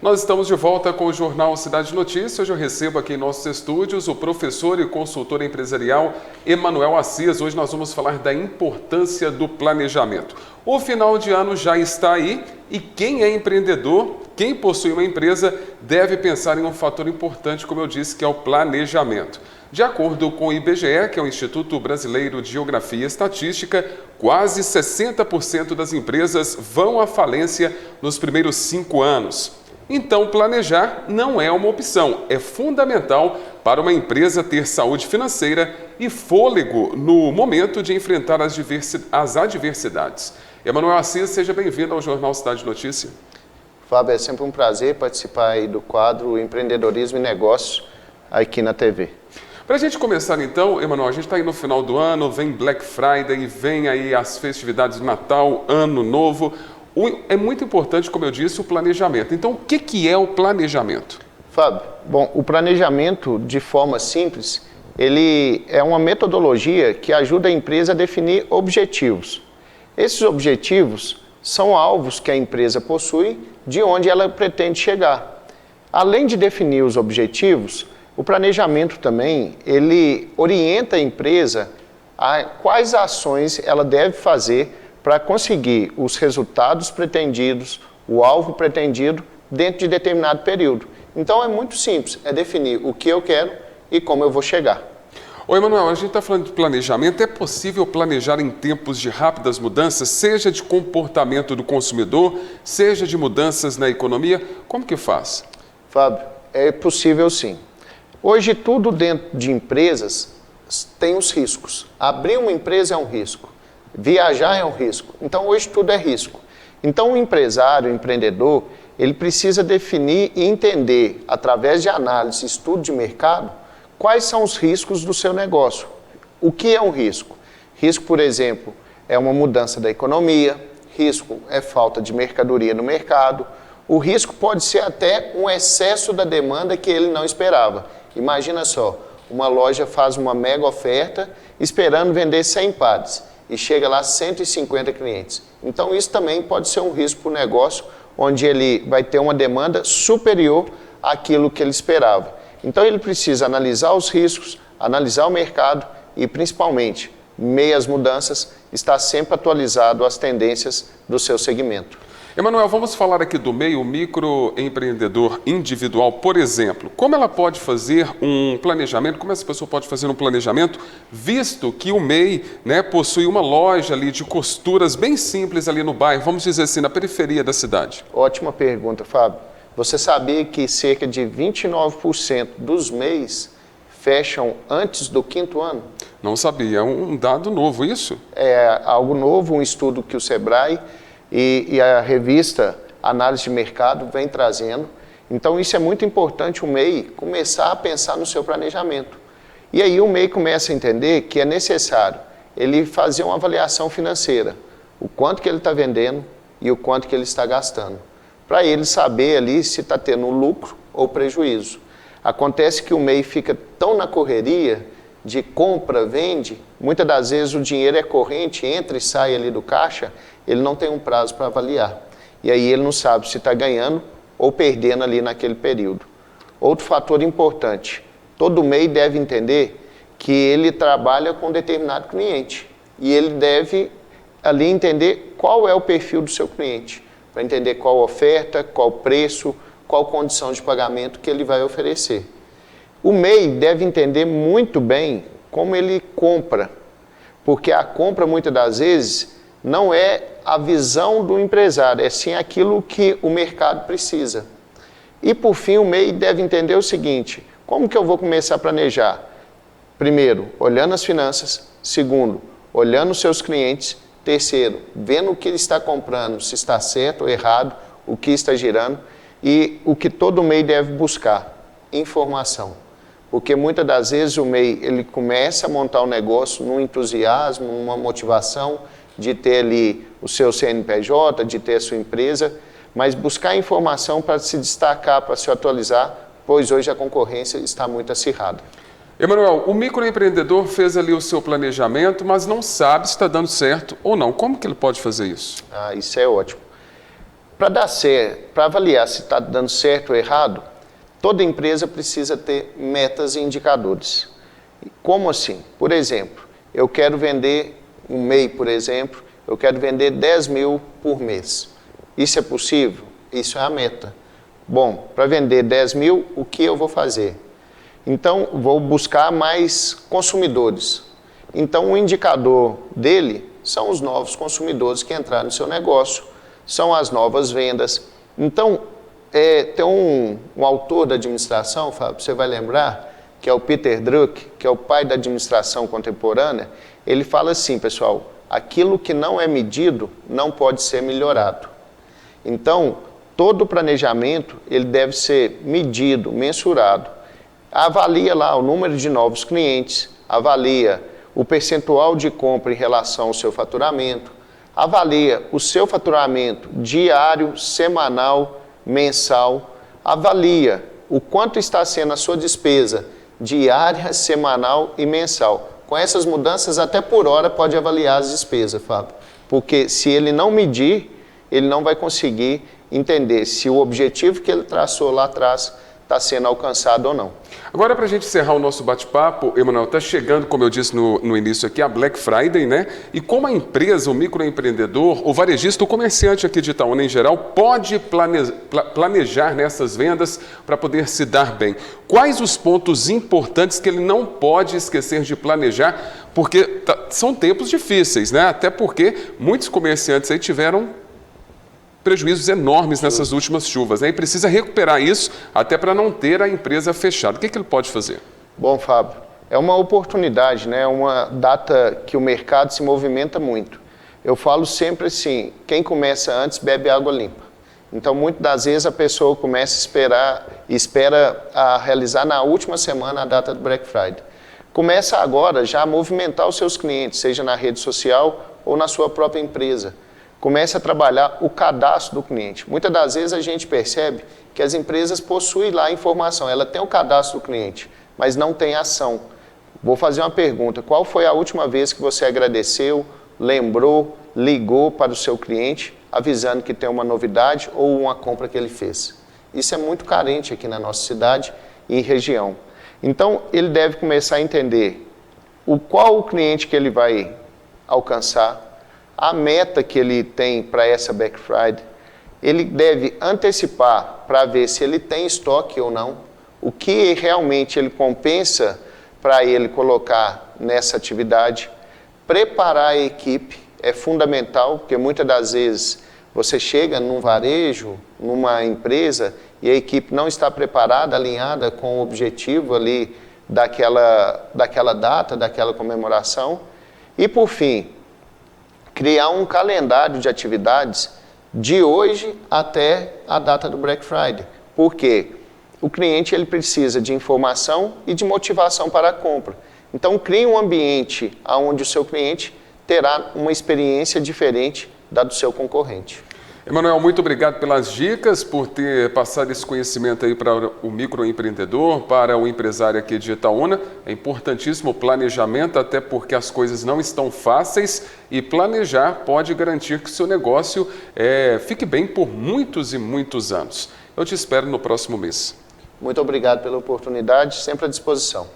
Nós estamos de volta com o Jornal Cidade Notícias. Hoje eu recebo aqui em nossos estúdios o professor e consultor empresarial Emanuel Assis. Hoje nós vamos falar da importância do planejamento. O final de ano já está aí e quem é empreendedor, quem possui uma empresa, deve pensar em um fator importante, como eu disse, que é o planejamento. De acordo com o IBGE, que é o Instituto Brasileiro de Geografia e Estatística, quase 60% das empresas vão à falência nos primeiros 5 anos. Então, planejar não é uma opção, é fundamental para uma empresa ter saúde financeira e fôlego no momento de enfrentar as adversidades. Emanuel Assis, seja bem-vindo ao Jornal Cidade Notícia. Fábio, é sempre um prazer participar aí do quadro Empreendedorismo e Negócios aqui na TV. Para a gente começar então, Emanuel, a gente está aí no final do ano, vem Black Friday, vem aí as festividades de Natal, Ano Novo. É muito importante, como eu disse, o planejamento. Então, o que é o planejamento? Fábio, bom, o planejamento, de forma simples, ele é uma metodologia que ajuda a empresa a definir objetivos. Esses objetivos são alvos que a empresa possui, de onde ela pretende chegar. Além de definir os objetivos, o planejamento também, ele orienta a empresa a quais ações ela deve fazer para conseguir os resultados pretendidos, o alvo pretendido, dentro de determinado período. Então é muito simples, é definir o que eu quero e como eu vou chegar. Ô Emanuel, a gente está falando de planejamento, é possível planejar em tempos de rápidas mudanças, seja de comportamento do consumidor, seja de mudanças na economia? Como que faz? Fábio, é possível sim. Hoje tudo dentro de empresas tem os riscos. Abrir uma empresa é um risco. Viajar é um risco. Então, hoje tudo é risco. Então, o empresário, o empreendedor, ele precisa definir e entender, através de análise, estudo de mercado, quais são os riscos do seu negócio. O que é um risco? Risco, por exemplo, é uma mudança da economia, risco é falta de mercadoria no mercado, o risco pode ser até um excesso da demanda que ele não esperava. Imagina só, uma loja faz uma mega oferta esperando vender 100 pares. E chega lá 150 clientes. Então isso também pode ser um risco para o negócio, onde ele vai ter uma demanda superior àquilo que ele esperava. Então ele precisa analisar os riscos, analisar o mercado e principalmente, meio às mudanças, estar sempre atualizado às tendências do seu segmento. Emanuel, vamos falar aqui do meio microempreendedor individual, por exemplo. Como ela pode fazer um planejamento, como essa pessoa pode fazer um planejamento, visto que o MEI, possui uma loja ali de costuras bem simples ali no bairro, vamos dizer assim, na periferia da cidade? Ótima pergunta, Fábio. Você sabia que cerca de 29% dos MEIs fecham antes do 5º ano? Não sabia, é um dado novo isso? É algo novo, um estudo que o Sebrae e a revista Análise de Mercado vem trazendo. Então isso é muito importante, o MEI começar a pensar no seu planejamento. E aí o MEI começa a entender que é necessário ele fazer uma avaliação financeira, o quanto que ele está vendendo e o quanto que ele está gastando, para ele saber ali se está tendo lucro ou prejuízo. Acontece que o MEI fica tão na correria de compra, vende, muitas das vezes o dinheiro é corrente, entra e sai ali do caixa, ele não tem um prazo para avaliar. E aí ele não sabe se está ganhando ou perdendo ali naquele período. Outro fator importante, todo MEI deve entender que ele trabalha com um determinado cliente e ele deve ali entender qual é o perfil do seu cliente, para entender qual oferta, qual preço, qual condição de pagamento que ele vai oferecer. O MEI deve entender muito bem como ele compra, porque a compra muitas das vezes não é a visão do empresário, é sim aquilo que o mercado precisa. E por fim o MEI deve entender o seguinte, como que eu vou começar a planejar? Primeiro, olhando as finanças. Segundo, olhando os seus clientes. Terceiro, vendo o que ele está comprando, se está certo ou errado, o que está girando. E o que todo MEI deve buscar, informação. Porque muitas das vezes o MEI ele começa a montar um negócio num entusiasmo, numa motivação de ter ali o seu CNPJ, de ter a sua empresa, mas buscar informação para se destacar, para se atualizar, pois hoje a concorrência está muito acirrada. Emanuel, o microempreendedor fez ali o seu planejamento, mas não sabe se está dando certo ou não. Como que ele pode fazer isso? Isso é ótimo. Para dar certo, para avaliar se está dando certo ou errado, toda empresa precisa ter metas e indicadores. Como assim? Por exemplo, eu quero vender um MEI, por exemplo, eu quero vender 10 mil por mês. Isso é possível? Isso é a meta. Bom, para vender 10 mil, o que eu vou fazer? Então, vou buscar mais consumidores. Então, o indicador dele são os novos consumidores que entraram no seu negócio, são as novas vendas. Então, tem um autor da administração, Fábio, você vai lembrar, que é o Peter Drucker, que é o pai da administração contemporânea. Ele fala assim, pessoal, aquilo que não é medido não pode ser melhorado. Então, todo planejamento ele deve ser medido, mensurado. Avalia lá o número de novos clientes, avalia o percentual de compra em relação ao seu faturamento, avalia o seu faturamento diário, semanal, mensal, avalia o quanto está sendo a sua despesa diária, semanal e mensal. Com essas mudanças, até por hora, pode avaliar as despesas, Fábio. Porque se ele não medir, ele não vai conseguir entender se o objetivo que ele traçou lá atrás está sendo alcançado ou não. Agora, para a gente encerrar o nosso bate-papo, Emanuel, está chegando, como eu disse no início aqui, a Black Friday, né? E como a empresa, o microempreendedor, o varejista, o comerciante aqui de Itaúna em geral, pode planejar nessas vendas para poder se dar bem? Quais os pontos importantes que ele não pode esquecer de planejar? Porque são tempos difíceis, né? Até porque muitos comerciantes aí tiveram prejuízos enormes nessas últimas chuvas, né? E precisa recuperar isso até para não ter a empresa fechada. O que ele pode fazer? Bom, Fábio, é uma oportunidade, né? É uma data que o mercado se movimenta muito. Eu falo sempre assim, quem começa antes bebe água limpa. Então, muitas das vezes a pessoa começa a espera a realizar na última semana a data do Black Friday. Começa agora já a movimentar os seus clientes, seja na rede social ou na sua própria empresa. Comece a trabalhar o cadastro do cliente. Muitas das vezes a gente percebe que as empresas possuem lá a informação, ela tem o cadastro do cliente, mas não tem ação. Vou fazer uma pergunta, qual foi a última vez que você agradeceu, lembrou, ligou para o seu cliente, avisando que tem uma novidade ou uma compra que ele fez? Isso é muito carente aqui na nossa cidade e região. Então, ele deve começar a entender qual o cliente que ele vai alcançar, a meta que ele tem para essa Black Friday, ele deve antecipar para ver se ele tem estoque ou não, o que realmente ele compensa para ele colocar nessa atividade, preparar a equipe é fundamental, porque muitas das vezes você chega num varejo, numa empresa, e a equipe não está preparada, alinhada com o objetivo ali daquela data, daquela comemoração. E por fim, criar um calendário de atividades de hoje até a data do Black Friday. Por quê? O cliente ele precisa de informação e de motivação para a compra. Então, crie um ambiente onde o seu cliente terá uma experiência diferente da do seu concorrente. Emanuel, muito obrigado pelas dicas, por ter passado esse conhecimento aí para o microempreendedor, para o empresário aqui de Itaúna. É importantíssimo o planejamento, até porque as coisas não estão fáceis e planejar pode garantir que o seu negócio fique bem por muitos e muitos anos. Eu te espero no próximo mês. Muito obrigado pela oportunidade, sempre à disposição.